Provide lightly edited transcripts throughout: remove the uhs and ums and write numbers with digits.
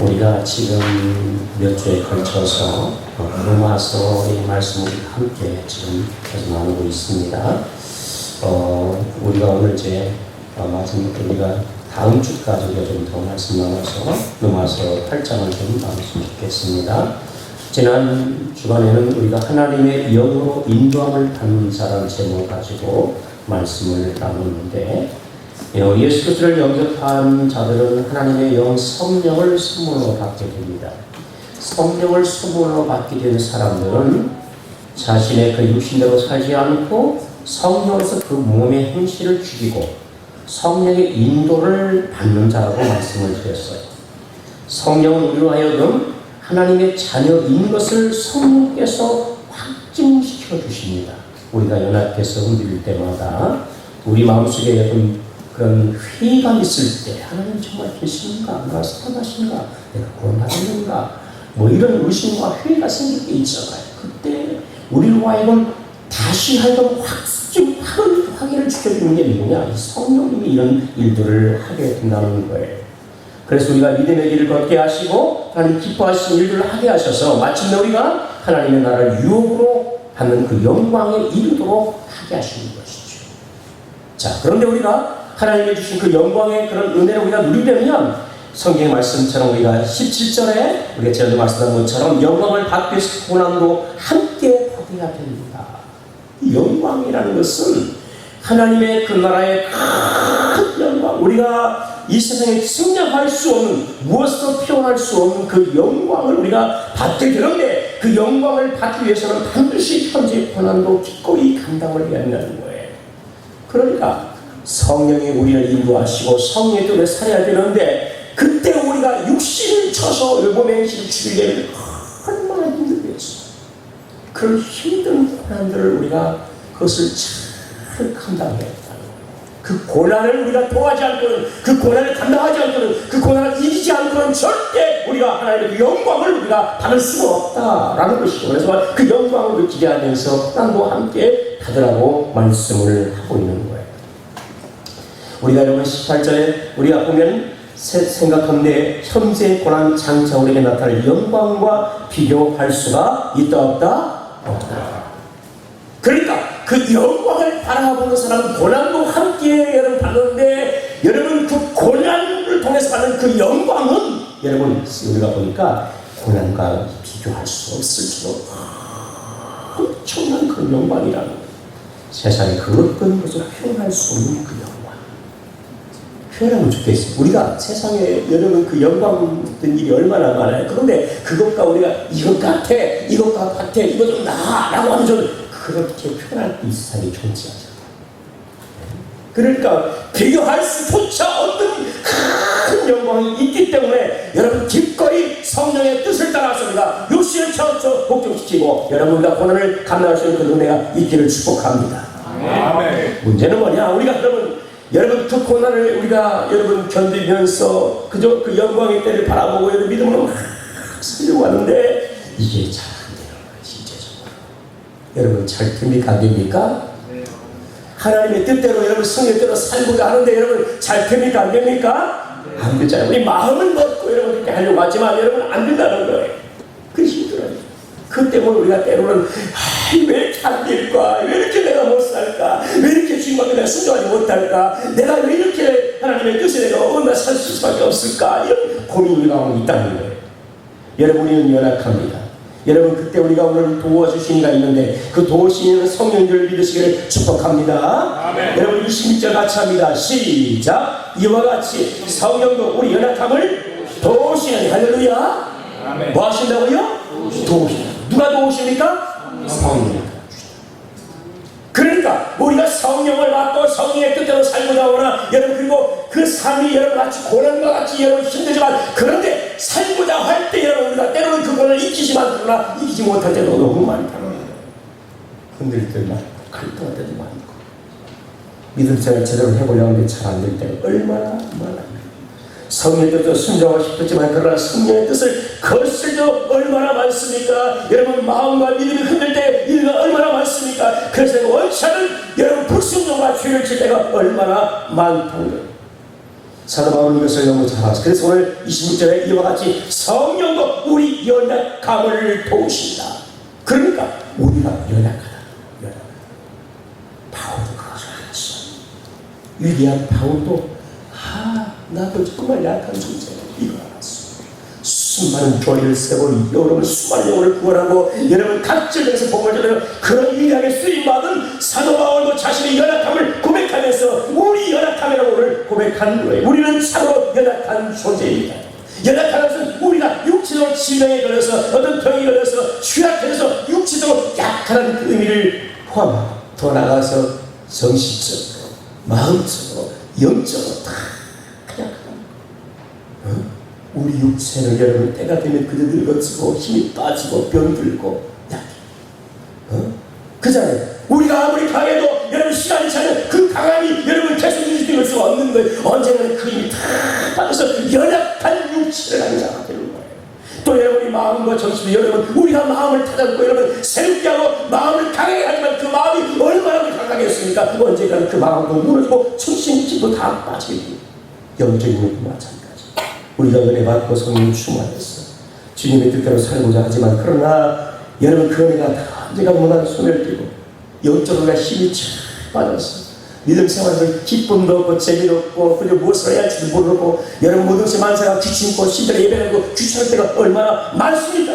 우리가 지금 몇 주에 걸쳐서 로마서의 말씀을 함께 지금 계속 나누고 있습니다. 우리가 오늘 이제 마지막 우리가 다음 주까지 좀 더 말씀 나눠서 로마서 8장을 좀 나눴으면 좋겠습니다. 지난 주간에는 우리가 하나님의 영으로 인도함을 받는 자라는 제목을 가지고 말씀을 나눴는데, 예수 그리스도를 영접한 자들은 하나님의 영 성령을 선물로 받게 됩니다. 성령을 선물로 받게 된 사람들은 자신의 그 육신대로 살지 않고 성령으로서 그 몸의 행실을 죽이고 성령의 인도를 받는 자라고 말씀을 드렸어요. 성령은 우리로 하여금 하나님의 자녀인 것을 성령께서 확증시켜 주십니다. 우리가 연합해서 흔들릴 때마다 우리 마음속에 그런 회의가 있을 때, 하나님 정말 계신가? 나를 사랑하신가? 내가 구원받았는가? 이런 의심과 회의가 생길 때 있잖아요. 그때 우리로 하여금 다시 하여금 확인을 시켜주는 게 누구냐? 이 성령님이 이런 일들을 하게 된다는 거예요. 그래서 우리가 믿음의 길을 걷게 하시고 하나님 기뻐하시는 일들을 하게 하셔서 마침내 우리가 하나님의 나라를 유업으로 받는 그 영광에 이르도록 하게 하시는 것이죠. 자, 그런데 우리가 하나님이 주신 그 영광의 그런 은혜를 우리가 누리려면 성경의 말씀처럼 우리가 17절에 우리가 지난주 말씀한 것처럼 영광을 받기 위해서 고난도 함께 받아야 됩니다. 이 영광이라는 것은 하나님의 그 나라의 큰 영광, 우리가 이 세상에 생략할 수 없는, 무엇으로 표현할 수 없는 그 영광을 우리가 받게 되는데, 그 영광을 받기 위해서는 반드시 현재 고난도 기꺼이 감당을 해야 한다는 거예요. 그러니까 성령이 우리를 인도하시고 성령의 뜻을 살아야 되는데, 그때 우리가 육신을 쳐서 몸의 행실을 죽이려면 얼마나 힘들겠어요. 그런 힘든 고난들을 우리가 그것을 잘 감당해야 한다는 거예요. 그 고난을 우리가 도하지 않고는, 그 고난을 감당하지 않고는, 그 고난을 이기지 않고는 절대 우리가 하나님의 그 영광을 우리가 받을 수가 없다라는 것이죠. 그래서 그 영광을 느끼게 하면서 고난도 함께 받으라고 말씀을 하고 있는 거예요. 우리가 여러분 18절에 우리가 보면 생각하는데 현재 고난 장차 우리에게 나타날 영광과 비교할 수가 있다 없다? 없다. 그러니까 그 영광을 바라보는 사람은 고난도 함께 여러분 받는데, 여러분 그 고난을 통해서 받는 그 영광은 여러분 우리가 보니까 고난과 비교할 수 없을 정도로 엄청난 그 영광이라는 거예요. 세상에 그 어떤 것을 표현할 수 없는 그 영광. 표현하면 좋겠어요. 우리가 세상에 여러분 그 영광 같은 일이 얼마나 많아요. 그런데 그것과 우리가 이것과 같아, 이거 좀 나아 라고 하면 저는 그렇게 표현할 수 있는 사람이 존재하잖아요. 그러니까 비교할 수조차 없는 큰 영광이 있기 때문에 여러분 기꺼이 성령의 뜻을 따라서 우리가 육신을 차원에서 복종시키고 여러분 우리가 고난을 감당할 수 있는 그 은혜가 있기를 축복합니다. 아멘. 문제는 뭐냐? 우리가 여러분 그 고난을 우리가 여러분 견디면서 그저 그 영광의 때를 바라보고 여러분 믿음으로 막 살려고 하는데 이게 잘 안 되는 거예요. 진짜적으로. 여러분 잘 됩니까? 안 됩니까? 하나님의 뜻대로 여러분 성령의 뜻대로 살고자 하는데 여러분 잘 됩니까? 안 됩니까? 안 되잖아요. 우리 마음은 먹고 여러분 그렇게 하려고 하지만 여러분 안 된다는 거예요. 그게 힘들어요. 그 때문에 우리가 때로는 왜 이렇게 안 될까? 왜 이렇게 내가 못 살까? 왜 이렇게 주님께 내가 순종하지 못할까? 내가 왜 이렇게 하나님의 뜻에 내가 얼마나 살 수밖에 없을까? 이런 고민이 우리 가운데 있다는 거예요. 여러분은 연약합니다. 여러분 그때 우리가 오늘 도와주신 이가 있는데 그 도우시는 성령님을 믿으시기를 축복합니다. 아멘. 여러분 26절 같이 합니다. 시작. 이와 같이 성령도 우리 연약함을 도우시는 할렐루야. 아멘. 뭐 하신다고요? 도우신다. 누가 도우십니까? 성령. 그러니까 우리가 성령을 받고 성령의 뜻대로 살고자 하거나 여러분 그리고 그 삶이 여러분 같이 고난과 같이 여러분 힘들지만 그런데 살고자 할 때 여러분 우리가 때로는 그 고난을 이기지만 그러나 이기지 못할 때도 너무 많다는 거예요. 흔들릴 때도 많고 갈등할 때도 많고 믿음 생활 제대로 해보려고 하는데 잘 안 될 때가 얼마나 많아요. 성령의 뜻도 순종하고 싶었지만 그러나 성령의 뜻을 거슬 때 얼마나 많습니까? 여러분 마음과 믿음이 흔들 때 일가 얼마나 많습니까? 그래서 원치 않은 여러분 불순종과 죄를 질 때가 얼마나 많다는 거예요. 사도 바울은 이것을 너무 잘 알았어요. 그래서 오늘 26절에 이와 같이 성령도 우리 연약함을 도우신다. 그러니까 우리가 연약하다. 바울도 그것을 알았어. 위대한 바울도 나도 정말 약한 존재다. 이걸 알았어. 수많은 교회를 세고 여러분 수많은 영혼을 구원하고 여러분 각지에서 복음을 전하는 그런 위대하게 쓰임받은 사도 바울도 자신의 연약함을 고백하면서 우리 연약함이라고 오늘 고백한 거예요. 우리는 참으로 연약한 존재입니다. 연약한 것은 우리가 육체적으로 질병에 걸려서 어떤 병에 걸려서 취약해서 육체적으로 약한 그 의미를 포함하고 더 나아가서 정신적으로 마음적으로 영적으로 다 우리 육체는 여러분 때가 되면 그저 늙어지고 힘이 빠지고 병들고 약해. 그잖아요. 우리가 아무리 강해도 여러분 시간이 차면 그 강함이 여러분 계속 유지될 수 없는 거예요. 언젠가는 그 힘이 다 빠져서 연약한 육체를 가진 자가 되는 거예요. 또 여러분이 마음과 정신도 여러분 우리가 마음을 다잡고 여러분 새롭게 하고 마음을 강하게 하지만 그 마음이 얼마나 강하겠습니까? 언젠가는 그 마음도 무너지고 정신도 다 빠지게 됩니다. 영적인 것도 마찬가지. 우리가 은혜 받고 성령 충만했어. 주님의 뜻대로 살고자 하지만 그러나 여러분 그 은혜가 다 언제가 무난 손을 띄고 영적으로 힘이 쫙 빠졌어. 믿음 생활에서 기쁨도 없고 재미도 없고 그리고 무엇을 해야 할지도 모르고 여러분 모든 것이 만사가 귀찮고 신들에 예배하고 귀찮을 때가 얼마나 많습니까?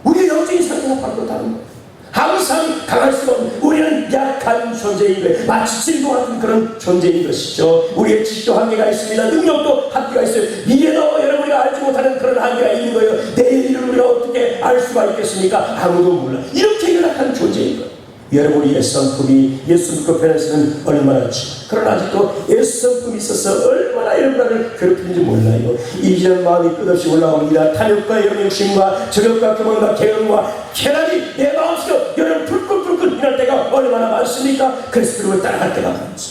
우리의 영적인 상태가 바로 다른 거예요. 항상 강할 수가 없는 우리는 약한 존재인 거예요. 마치 질도 같은 그런 존재인 것이죠. 우리의 지식도 한계가 있습니다. 능력도 한계가 있어요. 미래도 여러분이가 알지 못하는 그런 한계가 있는 거예요. 내일 일을 우리가 어떻게 알 수가 있겠습니까? 아무도 몰라. 이렇게 연약한 존재인 거예요. 여러분이 옛성품이 예수 믿고 변해서는 얼마나 지 그러나 아직도 옛성품이 있어서 얼마나 여러분을 괴롭히는지 몰라요. 이기는 마음이 끝없이 올라옵니다. 탐욕과 여러분 욕심과 저격과 교만과 개연과 쾌락이 내 마음속으로 여러분 불끈불끈 일어날 때가 얼마나 많습니까? 그래서 그걸 따라갈 때가 많죠.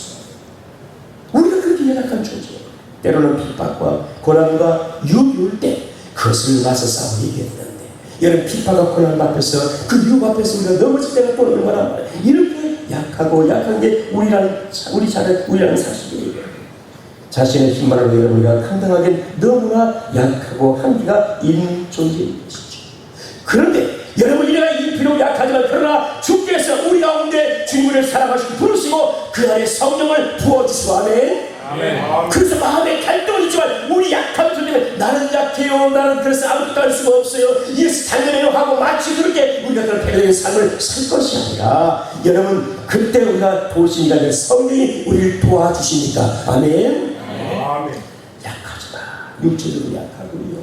우리가 그렇게 연약한 존재예요. 때로는 핍박과 고난과 유혹일 때 그것을 맞서 싸우고 얘기했는데 여러분 핍박과 고난 앞에서 그 유혹 앞에서 우리가 넘어질 때가 또 얼마나 많아요. 이렇게 약하고 약한 게 우리라는 사실이에요. 자신의 힘만으로 여러분과 감당하기엔 너무나 약하고 한계가 있는 존재인 것이죠. 그런데 여러분 우리가 이 비록 약하지만 그러나 주께서 우리 가운데 주님을 사랑하시고 부르시고 그 안에 성령을 부어주시고 아멘. 그래서 마음에 갈등은 있지만 우리 약한 존재는 나는 약해요. 나는 그래서 아무것도 할 수가 없어요. 예수 당연해요 하고 마치 그렇게 우리가 그런 패배적인 삶을 살 것이 아니라 여러분 그때 우리가 도우신다면 성령이 우리를 도와주시니까 아멘. 약하지만 육체적으로 약하고요.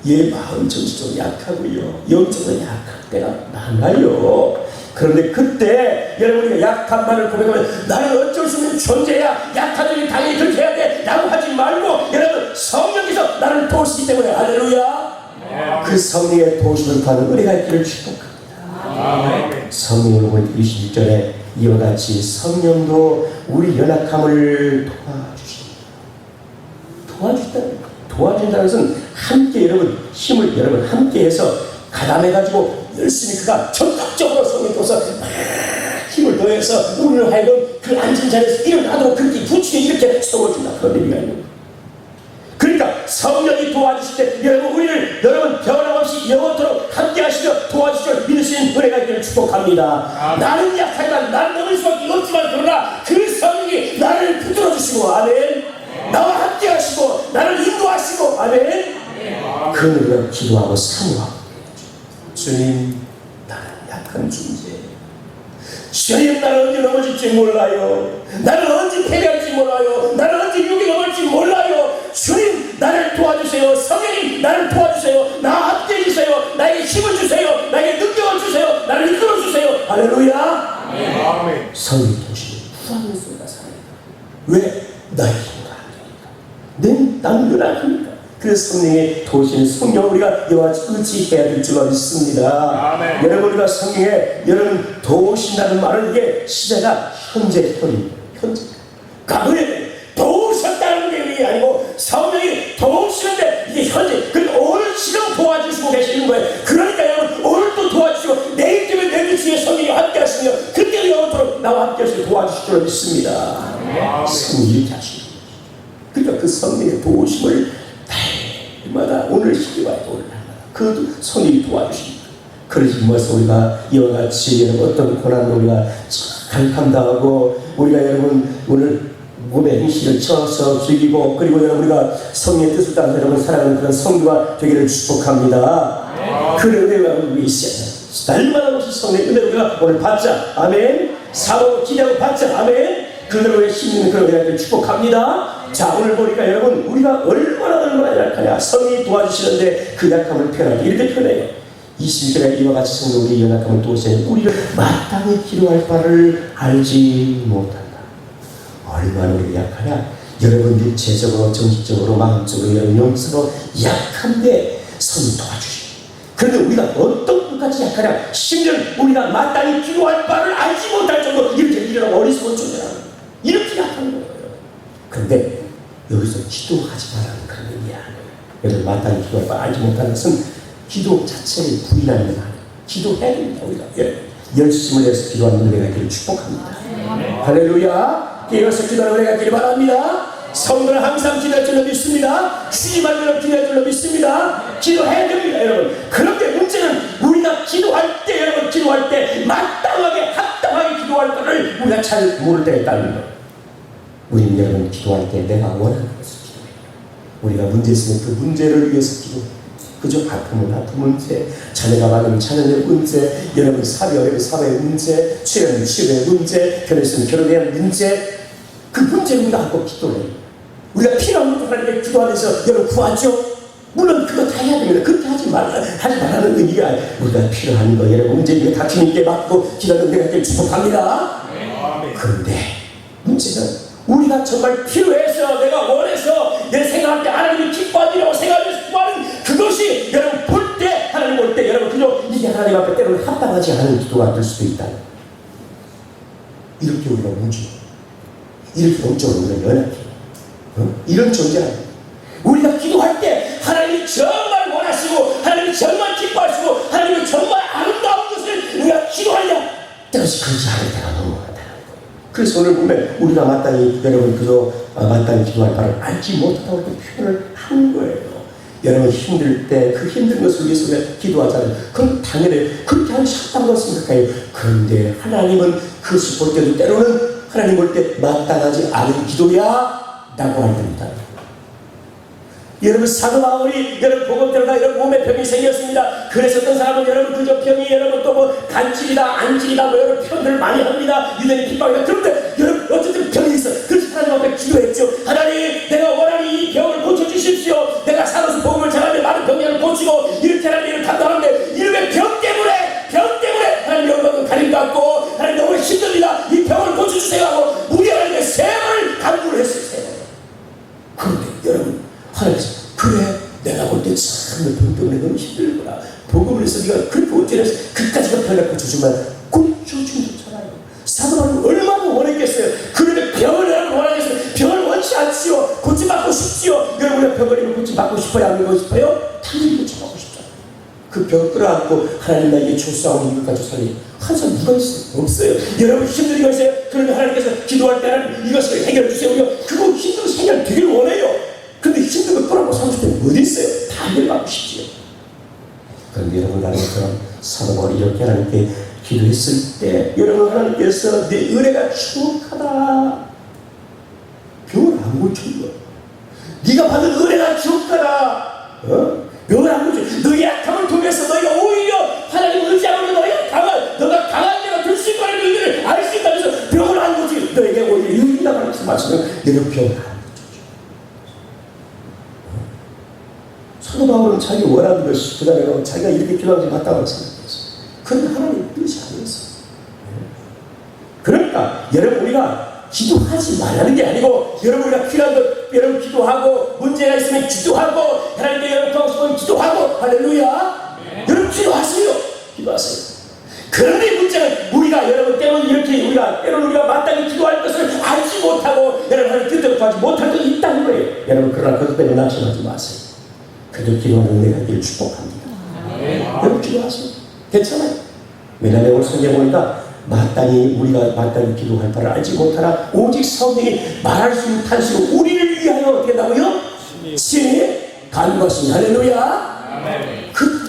예 마음 정신적으로 약하고요. 영적으로 약할 때가 많아요. 그런데 그때 여러분이 약한 말을 고백하면 나는 어쩔 수 없는 존재야. 약하더니 당연히 그렇게 해야 돼 라고 하지 말고 여러분 성령께서 나를 도우시기 때문에 할렐루야. 그 성령의 도우심을 받는 은혜가 있기를 축복합니다. 성령을 보니 26절에 이와 같이 성령도 우리 연약함을 도와준다는 것은 함께 여러분 힘을 여러분 함께해서 가담해가지고 열심히 그가 적극적으로 성령께서 힘을 더해서 우리를 하여금 그 앉은 자리에서 일어나도록 그렇게 부추게 이렇게 세워준다. 그런 의미가 있는 거예요. 그러니까 성령이 도와주실 때 여러분 변함없이 영원토록 함께 하시며 도와주실 믿으시는 은혜가 있기를 축복합니다. 나는 약하지만 나는 넘을 수밖에 없지만 그러나 그 성령이 나를 붙들어주시고 아멘. 나와 함께 하시고 나를 인도하시고 아멘. 그 은혜를 기도하고 사모하고 주님 나는 약한 존재예요. 주님 나는 언제 넘어질지 몰라요. 나는 언제 패배할지 몰라요. 나는 언제 유혹에 넘어질지 몰라요. 주님 나를 도와주세요. 성령님 나를 도와주세요. 나와 함께 해주세요. 나에게 힘을 주세요. 나에게 능력을 주세요. 나를 이끌어주세요. 할렐루야. 아멘. 성령이 도시는 구하면서 우리가 살아요. 왜? 나의 힘으로 안 되니까. 나는 연약하니까. 그래서 성령의 도우시는 성령 우리가 이와 같이 의지해야 될 줄 믿습니다. 아멘. 여러분 우리가 성령에 여러분 도우신다는 말은 이게 시제가 현재형입니다. 현재. 과거에 도우셨다는 게 아니고 성령이 도우시는데 이게 현재. 그러니까 오늘 지금 도와주시고 계시는 거예요. 그러니까 여러분 오늘도 도와주시고 내일 되면 내일 주에 성령이 함께 하시며 그때도 영원토록 나와 함께 하시고 도와주실 줄 믿습니다. 성령이 이렇게 하십니다. 그러니까 그 성령의 도우심을 날마다 오늘 시기와 오늘 날마다 그 손이 도와주십니다. 그러지 못해서 우리가 이와 같이 여러분 어떤 고난도 우리가 감당하고 우리가 여러분 오늘 몸에 행실을 쳐서 즐기고 그리고 여러분 우리가 성령의 뜻을 따라 여러분 살아가는 그런 성도가 되기를 축복합니다. 그런 은혜가 우리 있어요. 날마다 오신 성령의 은혜를 우리가 오늘 받자. 아멘. 사모하고 기대하고 받자. 아멘. 그대로의 힘있는 그런 은혜를 축복합니다. 자, 오늘 보니까 여러분 우리가 얼마나 약하냐. 성령이 도와주시는데 그 약함을 표현하다 이렇게 표현해요. 20절에 이와 같이 성도 우리의 연약함을 도우시니 우리를 마땅히 기도할 바를 알지 못한다. 얼마나 우리 약하냐. 여러분 육체적으로 정신적으로 마음적으로 여러분 영적으로 약한데 성령이 도와주시고 그런데 우리가 어떤 것까지 약하냐. 심지어 우리가 마땅히 기도할 바를 알지 못할 정도로 이렇게 이런 어리석은 존재라는 거예요. 이렇게 약한 거예요. 그런데 여기서 기도하지 말라는 그런 의미야. 여러분 마땅히 기도할 바 알지 못하는 것은 기도 자체를 부인하는 건 아니에요. 기도해야 됩니다. 우리가 열심을 내서 기도하는 은혜가 있기를 축복합니다. 할렐루야. 깨어서 기도하는 은혜가 있기를 바랍니다. 성도는 항상 기도할 줄로 믿습니다. 쉬지만 여러분 기도할 줄로 믿습니다. 기도해야 됩니다. 여러분. 그런데 문제는 우리가 기도할 때 여러분 기도할 때 마땅하게 합당하게 기도할 것을 우리가 잘 모를 때가 있다는 거예요. 우리는 여러분 기도할 때 내가 원하는 것을 기도해요. 우리가 문제 있으면 그 문제를 위해서 기도해요. 그죠? 아픔은 아픔 문제, 자녀가 많으면 자녀의 문제, 여러분 사회의 문제, 취업은 취업의 문제, 결혼했으면 결혼에 대한 문제, 그 문제를 우리가 갖고 기도를 해요. 우리가 필요한 것도 하나님께 기도하면서 여러분 구하죠? 물론 그거 다 해야 됩니다. 그렇게 하지 말라는 의미가 아니라 우리가 필요한 거 여러분 문제에 다 주님께 맡고 기도하는 내가 축복합니다. 그런데 문제는 우리가 정말 필요해서 내가 원해서 내 생각할 때 하나님이 기뻐하리라고 생각하면서 구하는 그것이 여러분 볼 때 하나님 볼 때 여러분 그저 이게 하나님 앞에 때로는 합당하지 않은 기도가 될 수도 있다. 이렇게 우리가 무지 이렇게 영적으로 우리가 연약해. 이런 존재라. 우리가 기도할 때 하나님이 정말 원하시고 하나님이 정말 기뻐하시고 하나님이 정말 아름다운 것을 우리가 기도하냐 때로시 그렇지 않을 때가 너무 많다는 거예요. 그래서 오늘 보면 우리가 마땅히 여러분 그저 마땅히 기도할 바를 알지 못하다고 이렇게 표현을 하는 거예요. 여러분 힘들 때 그 힘든 것을 위해서 우리가 기도하잖아요. 그건 당연히 그렇게 하면 쉽다고 생각해요. 그런데 하나님은 그것을 볼 때도 때로는 하나님 볼 때 마땅하지 않은 기도야 라고 할 때입니다. 여러분 사도 바울이 여러분 복음 들어가 여러분 몸에 병이 생겼습니다. 그래서 어떤 사람은 여러분 그저 병이 여러분 또 뭐 간질이다 안질이다 뭐 여러분 표현들을 많이 합니다. 유대인 핍박이다. 그런데 여러분 어쨌든 병이 있어. 그래서 하나님 앞에 기도했죠. 하나님 내가 원하니 이 병을 고쳐주십시오. 내가 살아서 복음을 전하며 많은 병들을 고치고 이렇게 하나님 일을 감당하는데 이름의 병 때문에 하나님 영광을 가림받고 하나님 너무 힘듭니다. 이 병을 고쳐주세요 하고 우리 하나님의 세번을 간구를 했어요. 그런데 여러분 하나님께서 그래 내가 볼 때 참 병 때문에 너무 힘들구나. 복음을 해서 네가 그렇게 어찌해서 그까지가 병을 고쳐주면 고쳐준다잖아요. 사도 바울은 얼마나 원했겠어요. 그런데 병을 여러분 원하겠어요. 병을 원치 않지요. 고침받고 싶지요. 여러분 우리가 병을 고침받고 싶어요? 안 받고 싶어요? 당연히 고침받고 싶잖아요. 그 병을 끌어안고 하나님 나에게 조수하고 이것까지 살리 한 사람 누가 있어요? 없어요. 여러분 힘든 거 있어요? 그러면 하나님께서 기도할 때는 이것을 해결해 주세요. 우리가 그거 힘든 거 해결되길 원해요. 근데 힘든 거 끌어안고 사는 사람이 어디 있어요? 다 해결받고 싶지요. 그런데 여러분 하나님처럼 사도 바울이 이렇게 하나님께 기도했을 때 여러분 하나님께서 내 은혜가 추억하다. 병을 안 고친 거야. 네가 받은 은혜가 추억하다. 병을 안 고쳐. 너의 약함을 통해서 너희가 오히려 하나님을 의지하면 너가 강한 자가 될 수 있다는 의미를 알 수 있다면서 병을 안 고치. 너에게 오히려 유익이라고 말씀하시면 너는 병을 안 고쳐. 사도 바울은 자기 원하는 것이 그 다음에 자기가 이렇게 기도하는 게 맞다고 생각했어요. 그런데 하나님의 뜻이 아니었어요. 그러니까 여러분 우리가 기도하지 말라는 게 아니고 여러분 우리가 필요한 것 여러분 기도하고 문제가 있으면 기도하고 하나님께 여러분 하고 싶으면 기도하고 할렐루야. 여러분 기도하세요. 기도하세요. 그런데 문제는 우리가 여러분 때로는 이렇게 때로는 우리가 마땅히 기도할 것을 알지 못하고 여러분 하나님 뜻대로 구하지 못할 것이 있다는 거예요. 여러분 그러나 그것 때문에 낙심하지 마세요. 그저 기도하는 은혜가 있기를 축복합니다. 여러분 기도하세요. 괜찮아요. 왜냐하면 오늘 성경 보니까 우리가 마땅히 기도할 바를 알지 못하나 오직 성령이 말할 수 있는 탄식으로 우리를 위하여 어떻게 된다고요? 친히 간구하시니. 할렐루야. 그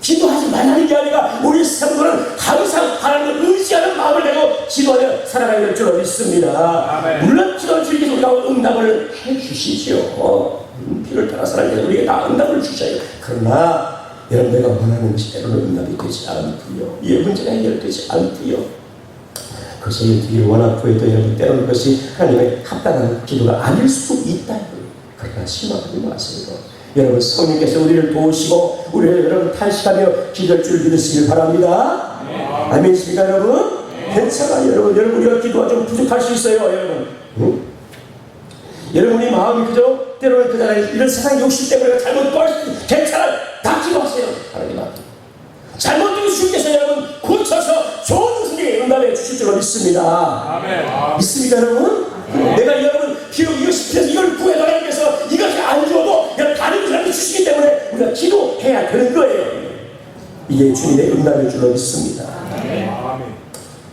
기도하지 말라는 게 아니라 우리 성도는 항상 하나님을 의지하는 마음을 내고 기도하며 살아가야 될 줄 믿습니다. 물론 기도 주님께서 우리가 응답을 해주시죠. 피를 따라 살아가는 우리에게 다 응답을 주셔요. 그러나 여러분, 내가 원하는 것이 때로는 응답이 되지 않고요, 이 문제가 해결되지 않고요, 그것이 해결되기를 원하고 해도 여러분, 때로는 그것이 하나님의 합당한 기도가 아닐 수 있다. 그러나 실망하지 마세요. 여러분, 성령께서 우리를 도우시고 우리를 여러분 탄식하며 기도할 줄 믿으시길 바랍니다. 아멘이십니까 여러분? 괜찮아요. 여러분 우리가 기도가 좀 부족할 수 있어요. 여러분, 여러분 우리 마음이 그저 때로는 그잖아요. 이런 세상 욕심 때문에 잘못 도할 수 있어요. 괜찮아요. 다 기도하세요. 하나님 앞에 잘못된 주님께서 여러분 고쳐서 좋은 승리에 응답해 주실 줄 믿습니다. 믿습니까 여러분? 내가 여러분 비록 이것이 필요해서 이걸 구해달라고 해서 이것이 안 주어도 여러분 다른 사람이 주시기 때문에 우리가 기도해야 되는 거예요. 이게 주님의 응답일 줄로 믿습니다.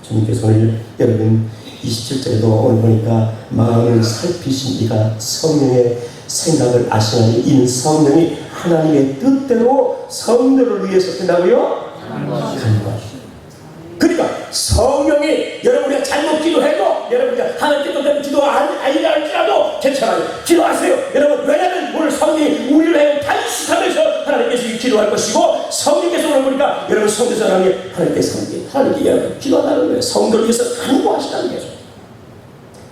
주님께서 오늘 여러분 27절에도 오늘 보니까 마음을 살피신 이가 성령의 생각을 아시나니 이는 성령이 하나님의 뜻대로 성도를 위해서 된다고요? 간구하시오. 그러니까 성령이 여러분이 잘못 기도해도 여러분이 하나님께 뜻대로 기도 아니라 할지라도 괜찮아요. 기도하세요. 여러분, 왜냐하면 오늘 성령이 우리를 단식하면서 하나님께서 기도할 것이고, 성령께서 오늘 보니까 여러분 성도에서 하나님께 여러분 기도한다는 거예요. 성도를 위해서 간구하시다는 거죠.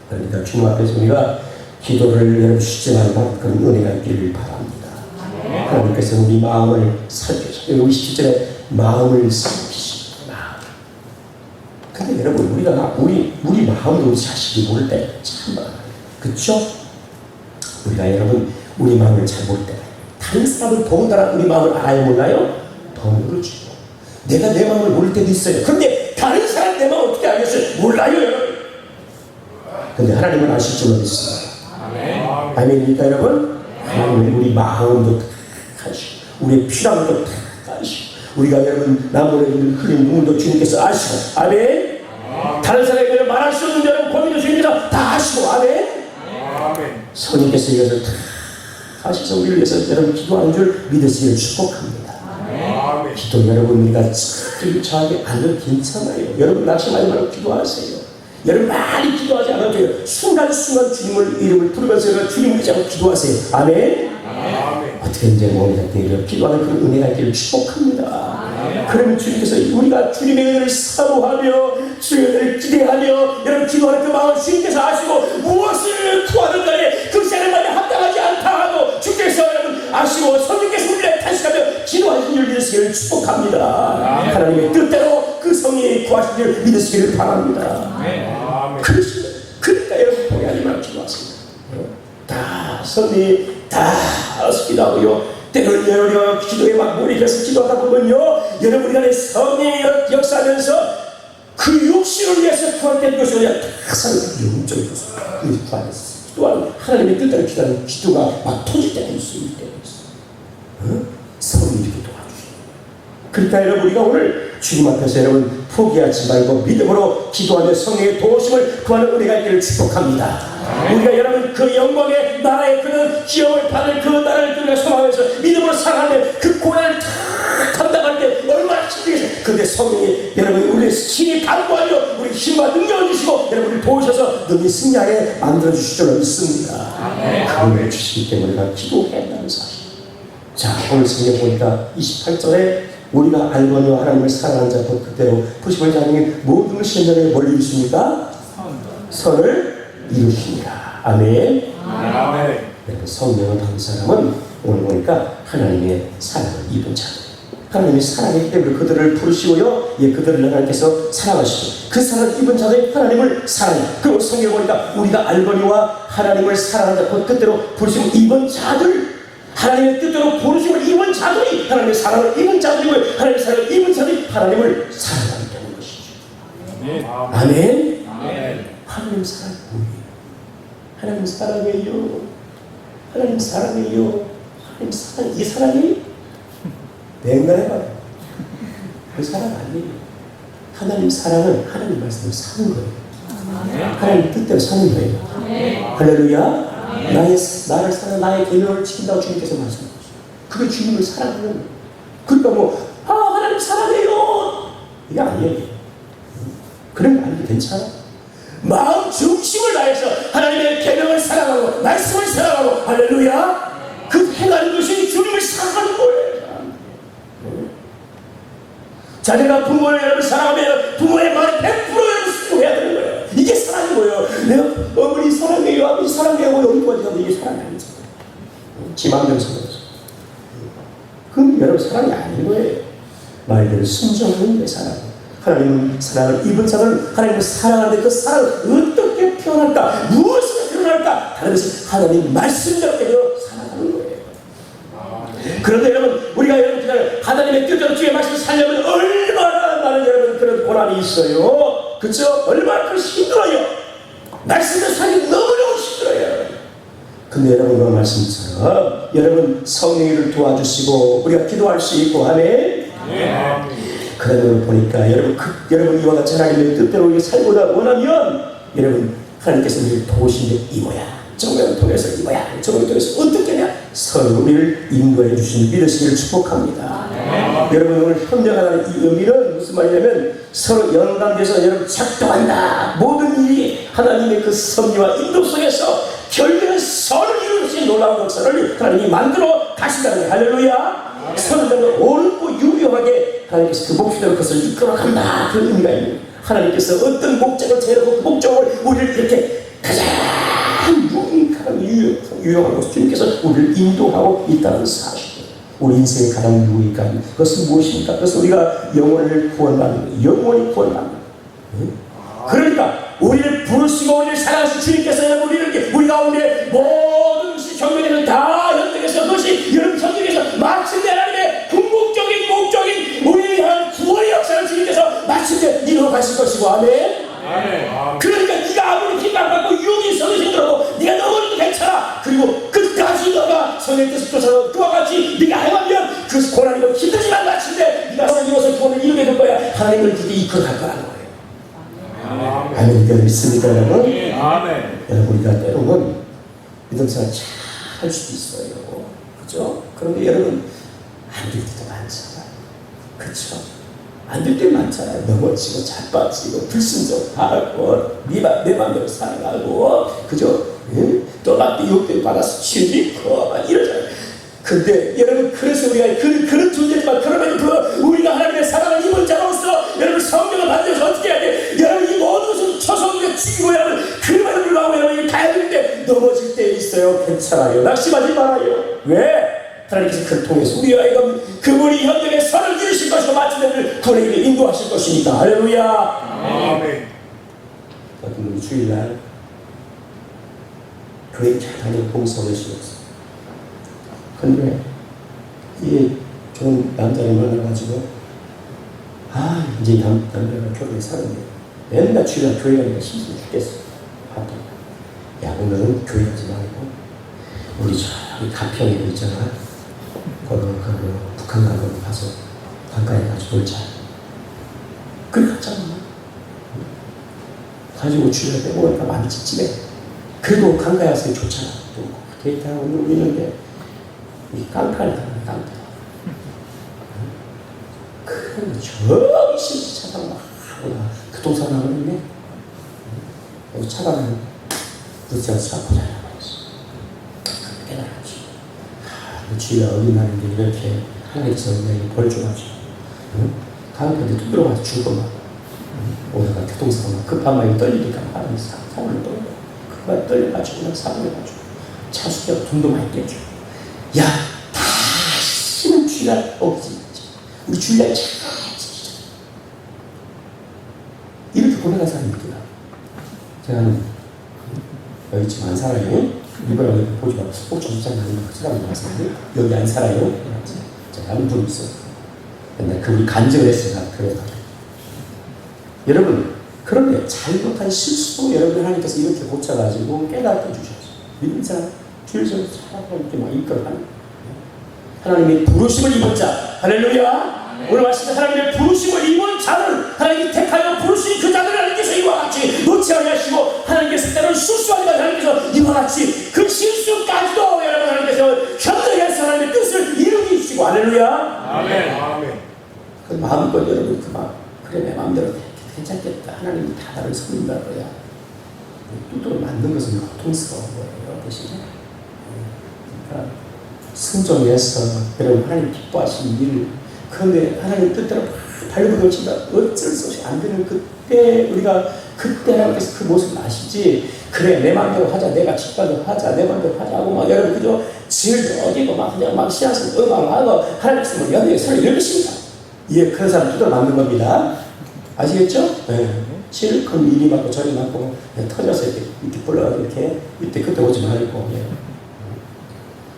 그러니까 주님 앞에서 우리가 기도를 여러분 쉽지 않은 그런 은혜가 있기를 바랍니다. 하나님께서 우리 마음을 살피시고, 여기 27절에 마음을 살피시고, 근데 여러분, 우리 마음도 우리 자식이 모를 때 참 많아요. 그쵸? 우리가 여러분, 우리 마음을 잘 모를 때, 다른 사람을 더군다나 우리 마음을 알아야 몰라요? 더 모르죠. 내가 내 마음을 모를 때도 있어요. 그런데 다른 사람 내 마음을 어떻게 알겠어요? 몰라요, 여러분. 근데 하나님은 아실 줄 믿습니다. 아멘입니까, 여러분? 하나님은 우리 마음도 다 아시고, 우리의 필요함도 다 아시고, 우리가 여러분 남들의 흘린 눈물도 주님께서 아시고, 아멘. 다른 사람에게 말할 수 없는 여러분 고민도 주님께서 다 아시고, 아멘. 성령께서 이것을 다 하셔서 우리를 위해서 여러분 기도하는 줄 믿으시기를 축복합니다. 기도 여러분 우리가 저하게 안 해도 괜찮아요. 여러분 낙심하지 말고 기도하세요. 여러분 많이 기도하지 않아도 돼요. 순간순간 주님을 이름을 부르면서 주님을 의지하고 기도하세요. 아멘. 어떻게 이제 모르겠다 기도하는 그 은혜가 있기를 축복합니다. 그러면 주님께서 우리가 주님의 은혜를 사모하며 주님의 은혜를 기대하며 여러분 기도하는 그 마음을 주님께서 아시고 무엇을 구하는 간에 그 시간에 합당하지 않다 하고 주께서 여러분 아시고 성령께서 우리를 탄식하며 기도하신 줄 믿으시기를 축복합니다. 하나님의 뜻대로 그 성령이 구하신 줄 믿으시기를 바랍니다. 그러니까 여러분 포기하지 말고 기도하세요. 다 성령이 다 기도하고요. 때로는 여러분 기도에 막 몰입해서 기도하다 보면요, 여러분이 안에 성령이 역사하면서 그 육신을 위해서 구할 때 그것이 아니라 다 사는 영적인 것을 구하면서 기도하는 하나님의 뜻대로 기도하는 기도가 막 터질 때가 있어요. 성령이 이렇게 도와주시고. 그러니까 여러분 우리가 오늘 주님 앞에서 여러분 포기하지 말고 믿음으로 기도하며 성령의 도우심을 구하는 은혜가 있기를 축복합니다. 우리가 여러분 그 영광의 나라의 그런 기업을 받을 그 나라를 우리가 소망하면서 믿음으로 살아가는데 그 고난을 다 감당할 때 얼마나 힘들겠어요. 그런데 성령이 여러분 우리의 힘이 간구하며 우리 힘과 능력을 주시고 여러분을 도우셔서 능히 승리하게 만들어주실 줄 믿습니다. 그걸 주시기 때문에 우리가 기도해야 한다는 사실. 자, 오늘 성경 보니까 28절에 우리가 알거니와 하나님을 사랑하는 자 곧 그대로 보시면 하나님이 모든 신령에 뭘 이루십니까? 선을 이루십니다. 아멘. 여러분 성령을 받은 사람은 오늘 보니까 하나님의 사랑을 입은 자, 하나님이 사랑이기 때문에 그들을 부르시고요, 그들을 하나님께서 사랑하시고 그 사랑을 입은 자들이 하나님을 사랑해. 그리고 성경을 보니까 우리가 알거니와 하나님을 사랑하는 자 곧 그대로 부르심을 입은 자들, 하나님의 뜻대로 부르심을 입은 자들이 하나님의 사랑을 입은 자들이고 하나님의 사랑을 입은 자들이 하나님을 사랑하게 되는 것이죠. 아멘. 하나님 사랑이 뭐예요? 하나님 사랑해요. 하나님 사랑해요. 하나님 사랑, 이 사랑이 냉간해 봐요. 그 사랑 아니에요. 하나님 사랑은 하나님 말씀을 사는 거예요. 하나님 뜻대로 사는 거예요. 할렐루야. 나를 사랑, 나의 계명을 지킨다고 주님께서 말씀하셨어요. 그게 주님을 사랑하는 거예요. 그러니까 하나님 사랑해요, 이게 아니에요. 그런 거 아니고 괜찮아. 마음 중심을 다해서 하나님의 계명을 사랑하고 말씀을 사랑하고, 할렐루야, 그 행하는 것이 주님을 사랑하는 거예요. 자녀가 부모를 여러분 사랑하면 부모의 말에 100% 여러분 순종해야 되는 거예요. 이게 사랑인 거예요. 내가 어머니 사랑해요, 아버지 사랑해요, 여기까지 하면 이게 사랑이 아니죠. 지 마음대로 사랑해요. 그럼 여러분 사랑이 아닌 거예요. 말대로 순종하는 게 사랑. 하나님은 사랑을 입은 자는 하나님을 사랑하는데 그 사랑을 어떻게 표현할까, 무엇으로 표현할까, 다른 것이 하나님 말씀대로 사랑하는 거예요. 그런데 여러분, 우리가 여러분 하나님의 뜻대로 주의 말씀을 살려면 얼마나 많은 여러분 그런 고난이 있어요. 그렇죠? 얼마나 힘들어요. 말씀을 살기 너무너무 힘들어요. 근데 여러분, 그 말씀처럼 여러분 성령을 도와주시고 우리가 기도할 수 있고 하네. 그런 걸 보니까 여러분 이와 같이 하나님의 뜻대로 살고자 원하면 여러분 하나님께서 우리를 도우신 게 이거야. 정령을 통해서 이거야. 정령을 통해서 어떻게 하냐? 서로 우리를 인도해 주시는 믿으시기를 축복합니다. 여러분, 오늘 현명하다는 이 의미는 무슨 말이냐면 서로 연관돼서 여러분 작동한다. 모든 일이 하나님의 그 섭리와 인도 속에서 결국은 서로 이루어진 놀라운 역사를 하나님이 만들어 가신다는 거예요. 할렐루야. 서로 옳고 유효하게 하나님께서 그 목표대로 그것을 이끌어간다. 그런 의미가 있는 거예요. 하나님께서 어떤 목적을 제놓고 그 목적을 우리를 이렇게 가장 유용한 것을 주님께서 우리를 인도하고 있다는 사실. 우리 인생의 가장 유익한 그것은 무엇입니까? 그것은 우리가 영혼을 구원받는, 영원히 구원받는. 그러니까 우리를 부르시고 우리를 사랑하신 주님께서 우리 가운데 모든 것이 경륜에서 다 현장에서 그것이 여러분 현장에서 마침내 하나님의 궁극적인 목적인 우리를 위한 구원의 역사를 주님께서 마침내 이루어 가실 것이고, 아멘. 그러니까 네가 아무리 핍박받고 유혹이 있어도 힘들어도 네가 넘어져도 괜찮아. 그리고 끝까지 너가 성령의 뜻을 쫓아서 그와 같이 네가 행하면 그 고난이고 힘들지만 마침내 네가 하나님 이루어서 구원을 이루게 될 거야. 하나님을 그렇게 이끌어갈 거라는 거예요. 아멘. 이거 믿습니까 여러분? 아멘. 여러분, 우리가 때로는 믿음생활 잘 할 수도 있어요. 그렇죠? 그런데 여러분 안 될 때도 많잖아요. 그렇죠? 안 될 때 많잖아요. 넘어지고 자빠지고 불순종하고 내 맘대로 살아가고, 그죠? 또 나한테 욕도 받아서 질리고 막 이러잖아요. 근데 여러분, 그래서 우리가 그런 존재지만, 그러면 우리가 하나님의 사랑을 입은 자로서 여러분 성령을 받으면서 어떻게 해야 돼? 여러분 이 모든 것을 쳐서 죽이고 여러분 그럼에도 불구하고 여러분이 가야 되는데 넘어질 때 있어요. 괜찮아요. 낙심하지 말아요. 왜? 하나님께서 그를 통해서 우리 아이가 그분이 현장에 선을 이루실 것이고 마침내 구원에게 인도하실 것입니다. 할렐루야. 아멘. 어떤 분이 주일날 교회 잘 다니고 봉사를 하시면서, 근데 이 좋은 남자를 만나가지고 이제 남자가 결혼에 사는데 맨날 주일날 교회 가니까 힘들어 죽겠어. 야, 오늘은 교회 가지 말고 우리 저기 가평에 있잖아. 거기 북한 가고 가서 강가에 가서 놀자. 그래 갔잖아. 가지고 주일날 빼고니까 많이 찝찝해. 그래도 강가에 와서 좋잖아. 또 데이트하고 놀리는데 이 깡패를 당하는 깡패. 그럼 저기 실지 차가 막 그 동산 나오는데 여기 차가 부딪혀서 차 고장이 나버렸어. 깨달았지. 주일날 어린날인데 이렇게 하나님께서 내게 벌 줘가지고 강한테 뚝 들어가서 죽어. 오다가 교통사고 막 급한 마음이 떨리니까 하나님께서 사고를 떨려. 그거 떨려가지고 난 사고를 가지고 차수기하고 돈도 많이 떼줘. 야, 다시는 주일날 없지. 우리 주일날 잘 지키자. 이렇게 고백한 사람이 있구나. 제가 여기 지금 안 살아요. 이번에 보지 마. 꼭 정수장 나는 그 사람이 나왔어요. 여기 안 살아요. 제가 한 분 있어. 근데 그분이 간증을 했어요. 그래서 여러분, 그런데 잘못한 실수도 여러분 하나님께서 이렇게 고쳐가지고 깨닫게 주셨어요. 믿는 사람 주일에서 살아가고 이렇게 막 이끌어가는 하나님의 부르심을 입은 자. 할렐루야. 오늘 말씀에 하나님의 부르심을 입은 자. 자를 하나님이 택하여 부르신 그 자들을 하나님께서 이와 같이 놓지 아니하시고 하나님께서 때로는 실수하니까 하나님께서 이와 같이 그 실수까지도 여러분 하나님께서 현장에서 하나님의 뜻을 이루게 해주시고 할렐루야. 아멘. 그 마음껏 여러분 그 마음 그래 내 마음대로 괜찮겠다. 하나님이 다 나를 섬긴다 거야. 뜻대로 만든 것은 고통스러운 거예요. 대신에 그러니까 순종해서 여러분 하나님 기뻐하시는 일을 그런데 하나님 뜻대로 발버둥친다 어쩔 수 없이 안 되는 그때 우리가 그때 하나님께서 그 모습을 아시지. 그래 내 마음대로 하자, 내가 직관대로 하자, 내 마음대로 하자고 막 여러분 그저 질도 어디고 막 그냥 막 씨앗을 음악하고 하나님께서 뭐 연예에 손을 열으십니다. 예, 그런 사람 뜻대로 만든 겁니다. 아시겠죠? 네. 실컷 이리 맞고 저리 맞고 터져서 이렇게 불러가지고 이렇게 이때 그때 오지 말고. 예.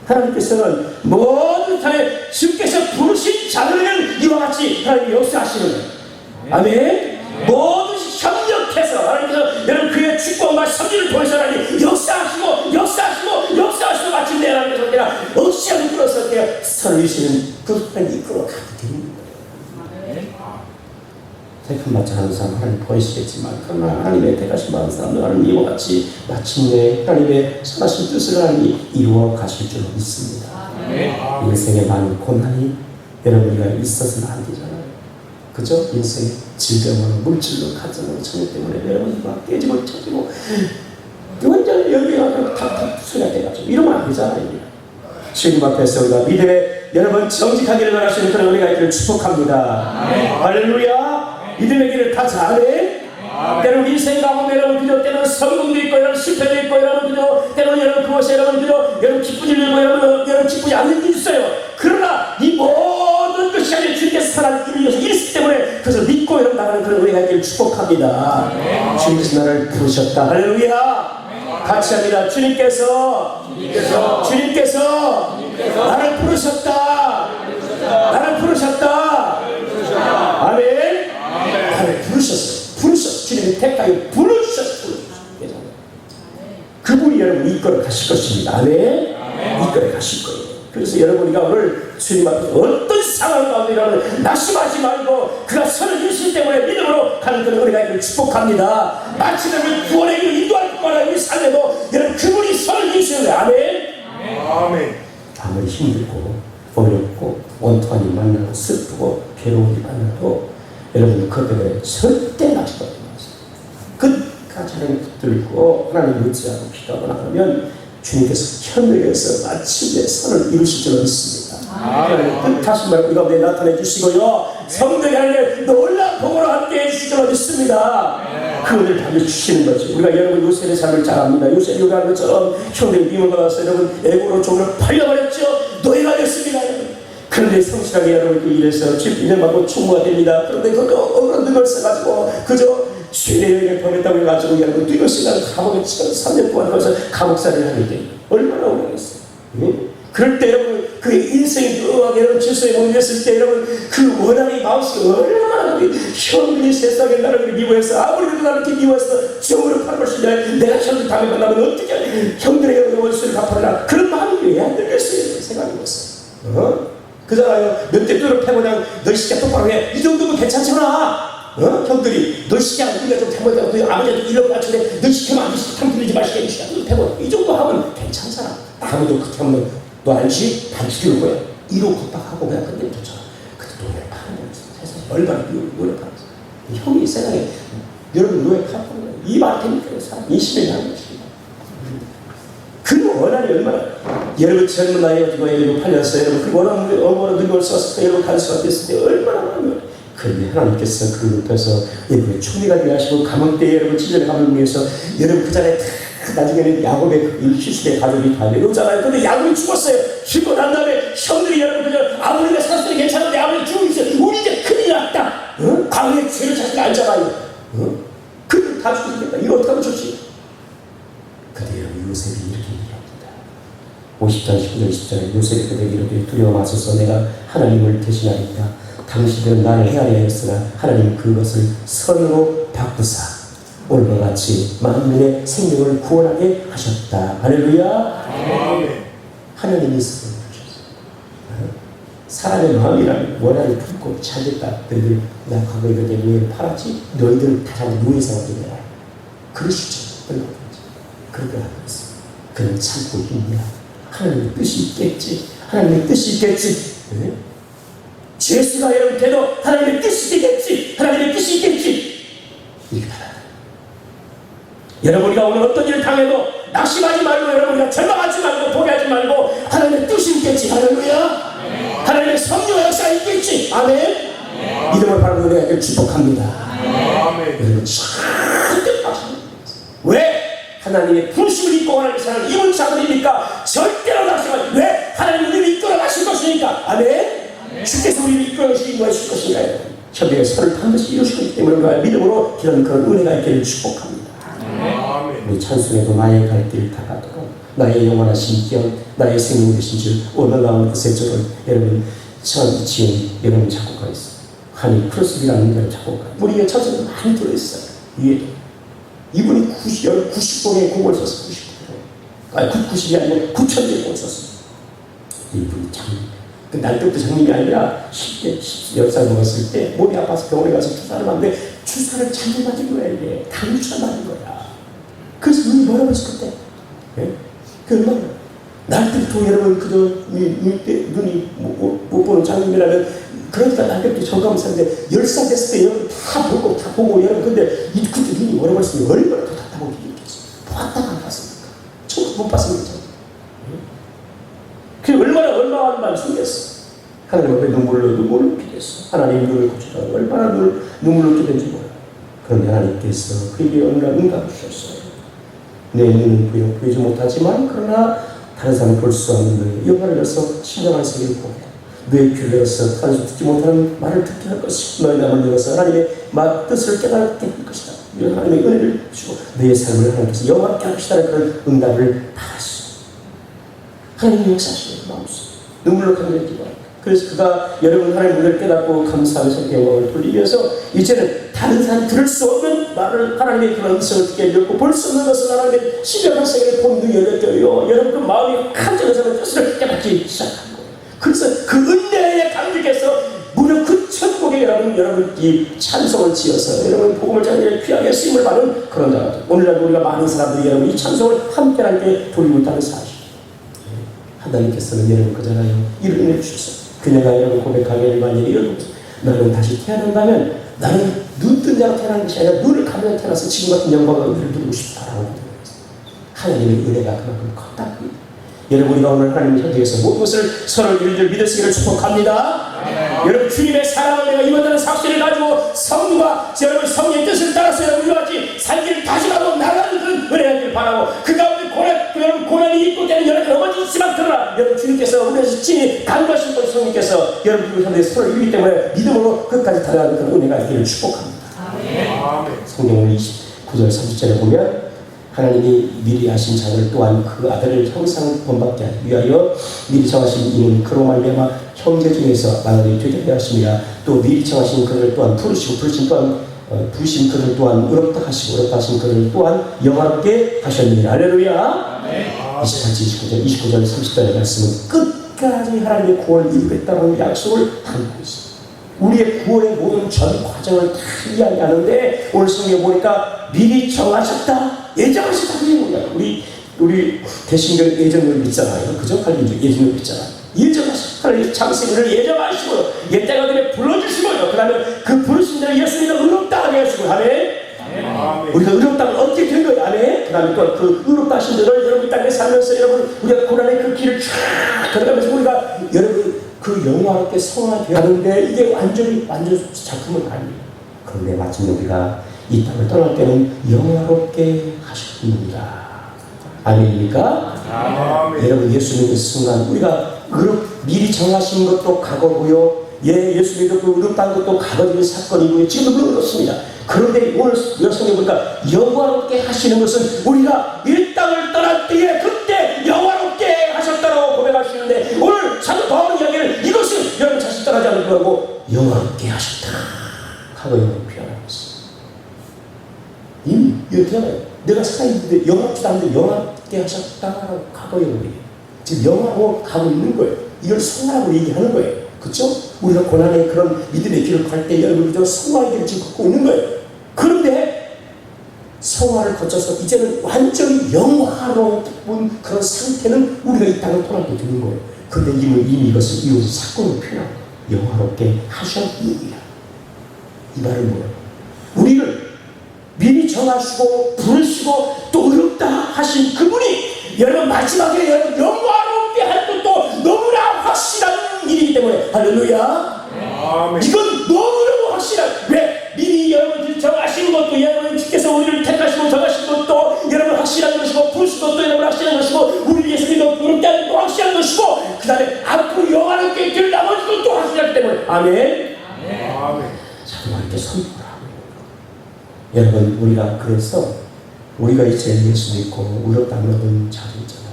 하나님께서는 모든 삶에 주께서 부르신 자들을 이와 같이 하나님이 역사하시는 거예요. 아멘. 모든 협력해서 하나님께서 여러분 그의 축복과 섭리를 통해서 하나님 역사하시고 마침내 하나님께서 그냥 억시하게 끌어서 그냥 선을 이루시는 그 하나님 이끌어 가게 되는 거예요. 택함받지 않은 사람 하나님 보이시겠지만 그러나 하나님의 택하심 받은 사람들 하나님 이와 같이 마침내 하나님의 선하신 뜻을 하나님이 이루어 가실 줄 믿습니다. 인생에 많은 고난이 여러분과 있어서는 안 되잖아요. 그죠? 인생에 질병으로 물질로 가정으로 청력 때문에 여러분이 막 깨지고 쳐지고 완전히 여기가 탁탁 소리가 돼가지고 이러면 안 되잖아요. 주님 앞에서 우리가 믿음에 여러분 정직하기를 원하시는 그런 은혜가 있기를 축복합니다. 할렐루야. 믿음의 길을 타자. 아멘. 때로는 인생 가운데 여러분 그저 때로는 성공도 있고 여러분 실패도 있고 여러분 그저 때로는 여러분 그것에 여러분 그저 여러분 기쁜 일도 있고 여러분 기쁘지 않는 일이 있어요. 그러나 이 모든 것이 아니라 주님께서 하나님 이루어서 이르시기 때문에 그것을 믿고 여러분 나가는 그런 은혜가 있기를 축복합니다. 주님께서 나를 부르셨다. 할렐루야. 같이 합니다. 주님께서 나를 부르셨다. 나를 부르셨다. 아멘. 나를 부르셨어. 주님이 택하여 부르셨어. 그분이 여러분 이끌어 가실 것입니다. 아멘. 이끌어 가실 거예요. 그래서 여러분이가 오늘 주님 앞에서 어떤 상황 가운데 여러분 낙심하지 말고 그가 선을 주시기 때문에 믿음으로 가는 그런 은혜가 있기를 축복합니다. 마치 우리 구원의 길을 인도할 뿐만 아니라 우리 삶에도 여러분 그분이 선을 주시는 거예요. 아멘. 아무리 힘들고 어렵고 원통한 일 만나고 슬프고 괴로운 일 만나도 여러분 그것 때문에 절대 낙심하지 마세요. 끝까지 하나님 붙들고 하나님 의지하고 기도하거나 하면 주님께서 현명해서 마침내 선을 이루실 줄 믿습니다. 뜻하신 말씀 우리 가운데 나타내 주시고요. 성도의 하나님의 놀라운 복으로 함께 해주실 줄 믿습니다. 그 은혜를 받아 주시는 거죠. 우리가 여러분 요셉의 삶을 잘 압니다. 요셉이 요구하는 것처럼 형들이 미움을 받아서 여러분 애국으로 종을 팔려버렸죠. 노예가 됐습니다. 그런데 성실하게 여러분 그 일에서 인을 받고 충무가 됩니다. 그런데 그 어그런 걸 써가지고 그저 죄의 여행을 보냈다고 해가지고 여러분 뛰고 시간 감옥에 3년 동안 가서 감옥살이를 하는데 얼마나 오래겠어요. 그럴 때 여러분 그 인생이 묘하게 여러분 질서에 몰렸을 때 여러분 그 원한의 마음속에 얼마나 형들이 세상에 나를 미워해서 아무리 그래도 나를 이렇게 미워해서 정으로 팔을 것이냐 내가 형들 다음에 만나면 어떻게 형들의 원수를 갚아라 그런 마음이 왜 안 들겠어요. 생각해봤어요. 그잖아요. 몇 대 뚫어 패고 그냥 널 시켜 똑바로 해. 이 정도면 괜찮잖아. 형들이 널 시켜 우리가 좀 패보자고 그 아버지한테 이런 거 맞추는데 널 시키면 안 되지. 탐 들리지 마시게 해주시다. 패고 이 정도 하면 괜찮잖아. 아무도 그렇게 하면 너 알지? 반 죽일 거야. 이로 걷박하고 그냥 끝내면 좋잖아. 근데 노예를 파는 거야. 세상에 얼마나 노예를 파는 거야. 형이 세상에 여러분 노예 파는 거야. 이 말 때문에 사람 인심에 나는 것입니다. 그 원한이 얼마나 여러분 젊은 나이에 가지고 여러분 팔렸어요. 여러분 그 원한을 얼마나 늙어 썼을 때 여러분 갈 수가 됐을 때 얼마나 많은 그런데 하나님께서 그를 높여서 여러분의 총리가 되게 하시고 감옥 때에 여러분 친절의 감옥을 위해서 여러분 그 자리에 나중에는 야곱의 희수의 가족이 다 내려오잖아요. 근데 야곱이 죽었어요. 죽고 난 다음에 형들이 여러분 그저 아버지가 살았으니 괜찮은데 아버지 죽고 있어요. 우리 이제 큰일 났다. 광야의 죄를 자식 알잖아요. 그들 다 죽었겠다. 이거 어떻게 하면 좋지? 근데 여러분 요셉이 이렇게 얘기합니다. 50장 19절 20절에 요셉이 그들에게 이렇게 두려워 마소서 내가 하나님을 대신하리이다. 당신들은 나를 헤아려 했으나 하나님 그것을 선으로 바꾸사 오늘과 같이 만민의 생명을 구원하게 하셨다. 할렐루야. 하나님이 선을 주셨어요. 사람의 마음이라는 원한을 품고 잘됐다. 너희들 나 과거에 그때 노예를 팔았지? 너희들 다시 한번 노예 생활이 되라. 그러시죠. 그렇게 하고 있어. 그는 참고 있냐. 하나님의 뜻이 있겠지. 하나님의 뜻이 있겠지. 네? 죄수가 여러분 돼도 하나님의 뜻이 있겠지. 하나님의 뜻이 있겠지. 이렇게 받아라. 여러분 우리가 오늘 어떤 일을 당해도 낙심하지 말고 여러분 우리가 절망하지 말고 포기하지 말고 하나님의 뜻이 있겠지. 할렐루야. 하나님의 성령의 역사가 있겠지. 아멘. 믿음을 바라는 은혜가 축복합니다. 여러분 절대 낙심. 왜? 하나님의 부르심을 입고 하나님의 사랑을 입은 자들이니까 절대로 낙심하지. 왜? 하나님이 우리를 이끌어 가실 것이니까. 아멘. 주께서 우리를 이끌어 가실 것인가요? 협의의 선을 반드시 이루실 것이기 때문에 우리가 믿음으로 이런 그런 은혜가 있기를 축복합니다. 우리 찬송에도 나의 갈 길을 다가도록 나의 영원하신 기원 나의 생명 되신 줄 오늘 나온 것의 저를 여러분 전 지은 여러분 작곡가 있어요. 하니 크로스비라는 여러분 작곡가 우리의 저서도 많이 들어있어요. 위에도 이분이 90번의 곡을 썼어요. 90번 아니 90이 아니고 9,000개의 곡을 썼어요. 이분이 장님 그 날 때부터 장님이 아니라 10대 10살 먹었을 때 몸이 아파서 병원에 가서 주사를 맞는데 주사를 잘못 맞은 거야. 이게 당주사 맞은 거야. 그래서 눈이 멀어졌을 그때 예? 그 얼마나 날 때부터 여러분 그저 눈이 못 보는 장님이라면 그러니까 날 때부터 저감사인데 10살 됐을 때 여러분 다 보고 여러분 근데 그때 눈이 멀어버렸으면 얼마나 더 답답하게 느꼈어요. 봤다가 안 봤습니까? 처음 못 봤습니까? 그 얼마나 숨겼어. 하나님 앞에 눈물을 피겠어. 하나님 눈을 고쳐달라고 얼마나 눈물을 쏟는지 몰라. 그런데 하나님께서 그에게 응답을 주셨어요. 내 눈은 보이지 못하지만 그러나 다른 사람이 볼 수 없는 너의 영화를 열어서 신령한 세계를 보게 너의 귀를 열어서 다른 사람 듣지 못하는 말을 듣게 할 것이고 너의 남을 열어서 하나님의 뜻을 깨닫게 할 것이다. 이런 하나님의 은혜를 주고 너의 삶을 하나님께서 영원하게 하시다는 그런 응답을 받았어. 하나님의 역사하시는 마음속 눈물로 감격했기도 합니다. 그래서 그가 여러분 하나님의 은혜를 깨닫고 감사하면서 영광을 돌리면서 이제는 다른 사람이 들을 수 없는 말을 하나님의 그런 음성을 듣게 되었고 볼 수 없는 것을 하나님의 신령한 세계를 본 눈이 열렸대요. 여러분 그 마음이 간절해서 뜻을 깨닫기 시작한 거예요. 그래서 그 은혜에 감격해서 무려 그 천국에 여러분 이 찬송을 지어서 여러분 복음을 전해 귀하게 쓰임을 받은 그런 자들. 오늘날 우리가 많은 사람들이 여러분 이 찬송을 함께 돌리고 있다는 사실. 하나님께서는 여러분 그잖아요. 이를 은혜 주셨어요. 그녀가 여러분 고백하기를 만약에 이런 나는 다시 태어난다면 나는 눈뜬 자로 태어난 것이 아니라 눈을 감으며 태어나서 지금 같은 영광과 은혜를 누리고 싶다라고 하나님의 은혜가 그만큼 컸다. 여러분 우리가 오늘 하나님 현장에서 모든 것을 서로 이를 믿을 수 있기를 축복합니다. 여러분 주님의 사랑을 내가 임한다는 사실을 가지고 성과 여러분 성령의 뜻을 따라서 여러분 같이 살기를 다시라도 나가는 그런 은혜를 바라고 그 가운데 여러분 고난이 있고 때는 여러 가지 넘어지지만 그러나 여러분 주님께서 우리의 찐이 간과하신 분 성령께서 여러분 그리고 현장에서 서로 이루기 때문에 믿음으로 끝까지 달려가는 그런 은혜가 있기를 축복합니다. 성경을 29절 30절에 보면 하나님이 미리 하신 자를 또한 그 아들을 형상 본받게 하기 위하여 미리 정하신 이는 그로 말미암아 형제 중에서 만원이 되게 하심이라. 또 미리 정하신 그를 또한 부르시고 부르신 또한 부르신 그를 또한 의롭다 하시고 의롭다 하신 그를 또한 영화롭게 하셨느니라. 할렐루야. 28절 29절 30절의 말씀은 끝까지 하나님의 구원을 이루겠다는 약속을 담고 있습니다. 우리의 구원의 모든 전 과정을 다 이야기하는데 오늘 성경에 보니까 미리 정하셨다. 예정하셨다. 그게 뭐야? 우리 대신경 예정을 믿잖아요. 그죠? 할인족 예정을 믿잖아요. 예정하셨다. 하나님 장세를 예정하시고 옛 때가 되면 불러주시고요. 그 다음에 그 부르신 자를 예수님을 의롭다 하게 하시고 아멘. 우리가 의롭다면 어떻게 된 거예요? 아멘. 그 다음에 또 그 의롭다 하신 자를 여러분 이 땅에 살면서 여러분 우리가 고난의 그 길을 쫙 걸어가면서 우리가 여러분 그 영화롭게 성화되었는데 이게 완전 작품은 아니에요. 그런데 마침내 우리가 이 땅을 떠날 때는 영화롭게 하셨습니다. 아멘입니까? 아멘. 여러분 예수 믿는 순간 우리가 미리 정하신 것도 과거고요. 예수 믿는 그 의롭다는 것도 과거적인 사건이고요. 지금도 그렇습니다. 그런데 오늘 성경에 보니까 영화롭게 하시는 것은 우리가 이 땅을 떠날 때에 그때 영화롭게 하셨다고 고백하시는데 오늘 사도 바울의 이야기를 이것은 여러분 자신 떠나지 않을 거라고 영화롭게 하셨다 하고 표현하고 있습니다. 이미 이렇게 하나요? 내가 살아있는데 영화롭지도 않은데 영화롭게 하셨다라고 과거의 의미예요. 지금 영화로 가고 있는 거예요. 이걸 성화라고 얘기하는 거예요. 그렇죠? 우리가 고난의 그런 믿음의 길을 갈 때 여러분들 성화의 길을 지금 걷고 있는 거예요. 그런데 성화를 거쳐서 이제는 완전히 영화로운 그런 상태는 우리가 이 땅을 떠날 때 되는 거예요. 그런데 이미 이것을 이웃의 사건으로 표현하고 영화롭게 하셨느니라. 이 말은 뭐예요? 우리를 미리 정하시고 부르시고 또 의롭다 하신 그분이 여러분 마지막에 여러분 영화롭게 할 것도 너무나 확실한 일이기 때문에 할렐루야. 아멘. 이건 너무너무 확실한. 왜? 미리 여러분들 정하신 것도 여러분 주께서 우리를 택하시고 정하신 것도 여러분 확실한 것이고 부르신 것도 여러분 확실한 것이고 우리 위해서 믿어 의롭게 하는 것도 확실한 것이고 그 다음에 앞으로 영화롭게 될 나머지 것도 확실하기 때문에 아멘. 아멘. 자, 이렇게 선포를 하고 있는 거예요. 여러분 우리가 그래서 우리가 이제 예수 믿고 의롭다는 얻은 자들 있잖아요.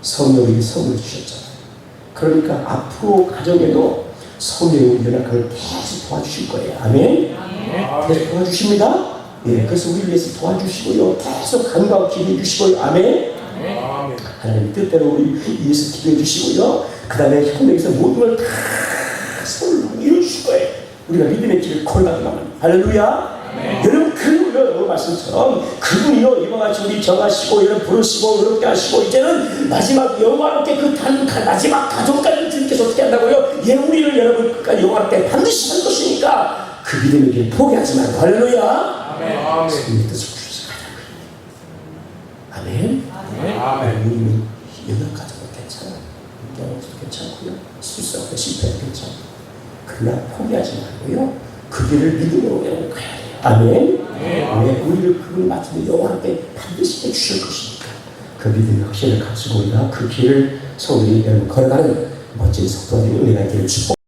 성령이 선물을 주셨잖아요. 그러니까 앞으로 가정에도 성령이 연약함을 계속 도와주실 거예요. 아멘. 계속 도와주십니다. 예, 그래서 우리를 위해서 도와주시고요. 계속 간과하고 기도해 주시고요. 아멘. 하나님 뜻대로 우리 위해서 기도해 주시고요. 그 다음에 현장에서 모든 걸 다 선물로 이루어 주실 거예요. 우리가 믿음의 길을 걸어가면 할렐루야. 여러분 그 말씀처럼 그분이요 이와 같이 우리 정하시고 여러분 부르시고 의롭게 하시고 이제는 마지막 영화롭게 그 마지막 가정까지 주님께서 어떻게 한다고요? 예, 우리를 여러분 끝까지 영화롭게 반드시 할 것이니까 그 믿음의 길을 포기하지 말고 할렐루야. 아멘. 성령의 뜻을 구주셔서 가자고요. 아멘. 아멘. 우리는 연약 가정은 괜찮아요. 영어도 괜찮고요. 실수하고 실패도 괜찮고 그러나 포기하지 말고요. 그 길을 믿음으로 여러분 가야 돼요. 아멘. 네, 우리를 그분 맞추는 영원하게 반드시 해주실 것이니까 그 믿음의 확신을 가지고 우리가 그 길을 성도들이 여러분 걸어가는 멋진 성도들의 은혜가 있기를 축복.